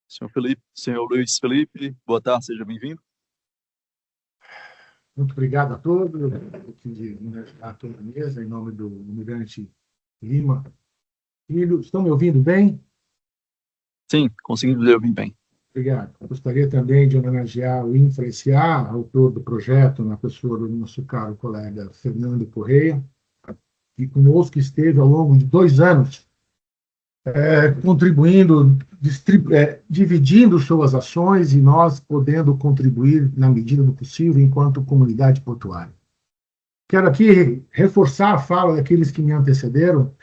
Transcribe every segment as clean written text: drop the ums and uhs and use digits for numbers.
Senhor Luiz Felipe, boa tarde, seja bem-vindo. Muito obrigado a todos. Eu queria a toda a mesa, em nome do Almirante Lima Filho. Estão me ouvindo bem? Sim, conseguimos lhe ouvir bem. Obrigado. Eu gostaria também de homenagear o Influenciar, autor do projeto, na pessoa do nosso caro colega Fernando Correia, que conosco esteve ao longo de 2 anos, contribuindo, dividindo suas ações e nós podendo contribuir na medida do possível enquanto comunidade portuária. Quero aqui reforçar a fala daqueles que me antecederam,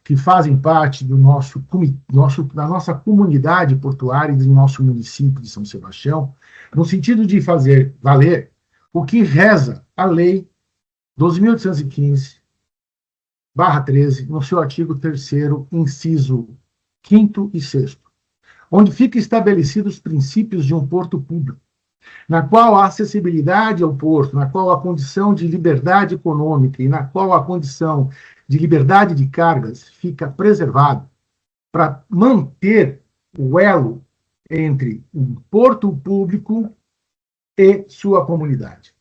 que fazem parte da nossa comunidade portuária e do nosso município de São Sebastião, no sentido de fazer valer o que reza a Lei 12.815/13, no seu artigo 3º, inciso 5º e 6º, onde fica estabelecidos os princípios de um porto público, na qual a acessibilidade ao porto, na qual a condição de liberdade econômica e na qual a condição de liberdade de cargas fica preservado para manter o elo entre o porto público e sua comunidade.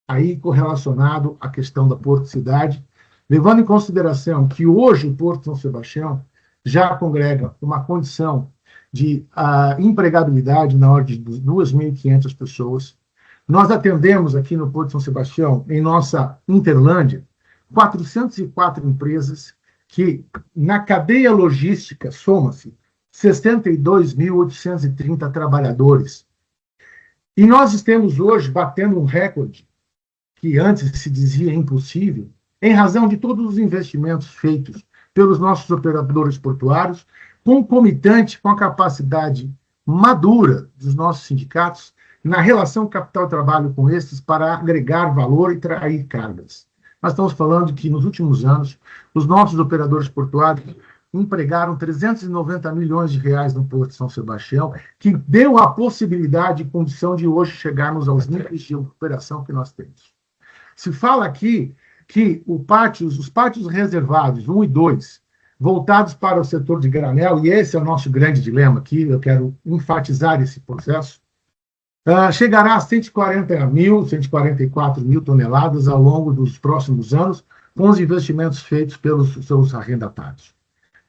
Aí correlacionado à questão da porto-cidade, levando em consideração que hoje o Porto São Sebastião já congrega uma condição de empregabilidade na ordem de 2.500 pessoas. Nós atendemos aqui no Porto São Sebastião, em nossa Interlândia, 404 empresas que, na cadeia logística, soma-se 62.830 trabalhadores. E nós estamos hoje batendo um recorde que antes se dizia impossível, em razão de todos os investimentos feitos pelos nossos operadores portuários, concomitante com a capacidade madura dos nossos sindicatos na relação capital-trabalho com estes para agregar valor e trair cargas. Nós estamos falando que, nos últimos anos, os nossos operadores portuários empregaram 390 milhões de reais no Porto de São Sebastião, que deu a possibilidade e condição de hoje chegarmos aos níveis de operação que nós temos. Se fala aqui que os pátios reservados, 1 e 2, voltados para o setor de granel, e esse é o nosso grande dilema aqui, eu quero enfatizar esse processo, chegará a 144 mil toneladas ao longo dos próximos anos, com os investimentos feitos pelos seus arrendatários.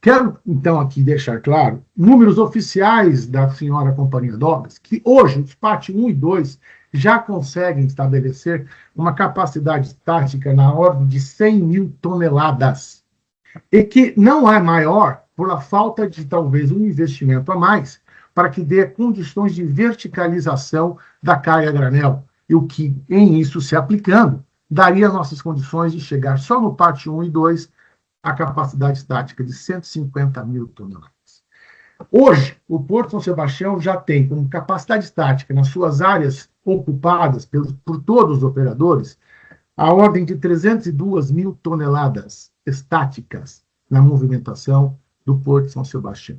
Quero, então, aqui deixar claro, números oficiais da senhora Companhia de Obras, que hoje os pátios 1 e 2 já conseguem estabelecer uma capacidade estática na ordem de 100 mil toneladas, e que não é maior por a falta de, talvez, um investimento a mais para que dê condições de verticalização da carga granel, e o que, em isso se aplicando, daria nossas condições de chegar só no pátio 1 e 2 a capacidade estática de 150 mil toneladas. Hoje, o Porto São Sebastião já tem como capacidade estática nas suas áreas ocupadas por todos os operadores a ordem de 302 mil toneladas estáticas na movimentação do Porto de São Sebastião.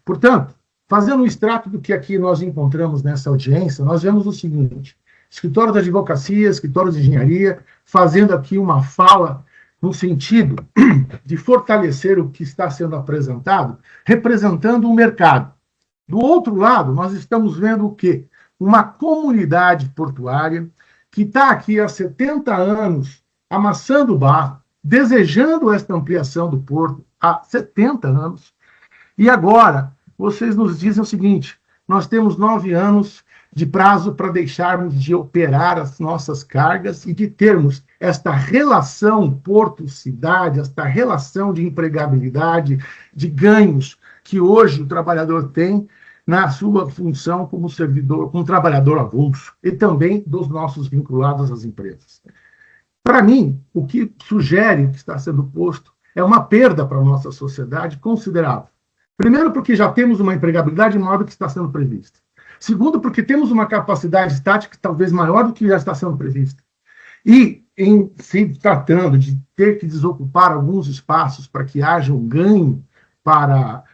Portanto, fazendo um extrato do que aqui nós encontramos nessa audiência, nós vemos o seguinte: escritório de advocacia, escritório de engenharia, fazendo aqui uma fala no sentido de fortalecer o que está sendo apresentado, representando o mercado. Do outro lado, nós estamos vendo o quê? Uma comunidade portuária que está aqui há 70 anos amassando barro, desejando esta ampliação do porto há 70 anos, e agora vocês nos dizem o seguinte: nós temos 9 anos de prazo para deixarmos de operar as nossas cargas e de termos esta relação porto-cidade, esta relação de empregabilidade, de ganhos que hoje o trabalhador tem na sua função como servidor, como trabalhador avulso, e também dos nossos vinculados às empresas. Para mim, o que sugere que está sendo posto é uma perda para a nossa sociedade considerável. Primeiro, porque já temos uma empregabilidade maior do que está sendo prevista. Segundo, porque temos uma capacidade estática talvez maior do que já está sendo prevista. E, em se tratando de ter que desocupar alguns espaços para que haja um ganho para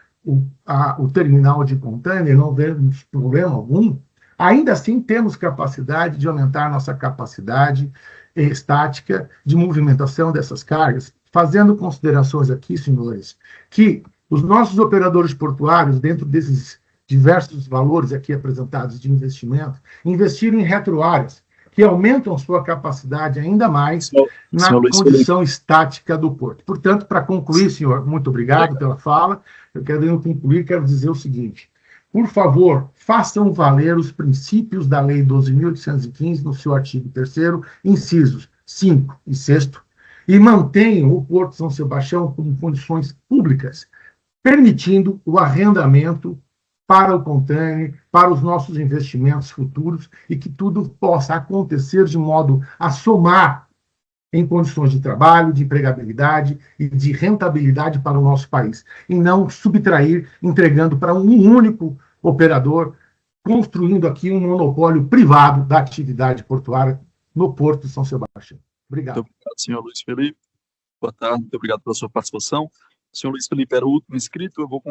o terminal de container, não vemos problema algum, ainda assim temos capacidade de aumentar nossa capacidade estática de movimentação dessas cargas, fazendo considerações aqui, senhores, que os nossos operadores portuários, dentro desses diversos valores aqui apresentados de investimento, investir em retroáreas, que aumentam sua capacidade ainda mais na condição estática do porto. Portanto, para concluir, senhor, muito obrigado pela fala, eu quero concluir, quero dizer o seguinte: por favor, façam valer os princípios da Lei 12.815 no seu artigo 3º, incisos 5 e 6º, e mantenham o Porto de São Sebastião com condições públicas, permitindo o arrendamento para o container, para os nossos investimentos futuros, e que tudo possa acontecer de modo a somar em condições de trabalho, de empregabilidade e de rentabilidade para o nosso país, e não subtrair, entregando para um único operador, construindo aqui um monopólio privado da atividade portuária no Porto de São Sebastião. Obrigado. Muito obrigado, senhor Luiz Felipe. Boa tarde, muito obrigado pela sua participação. O senhor Luiz Felipe era o último inscrito, eu vou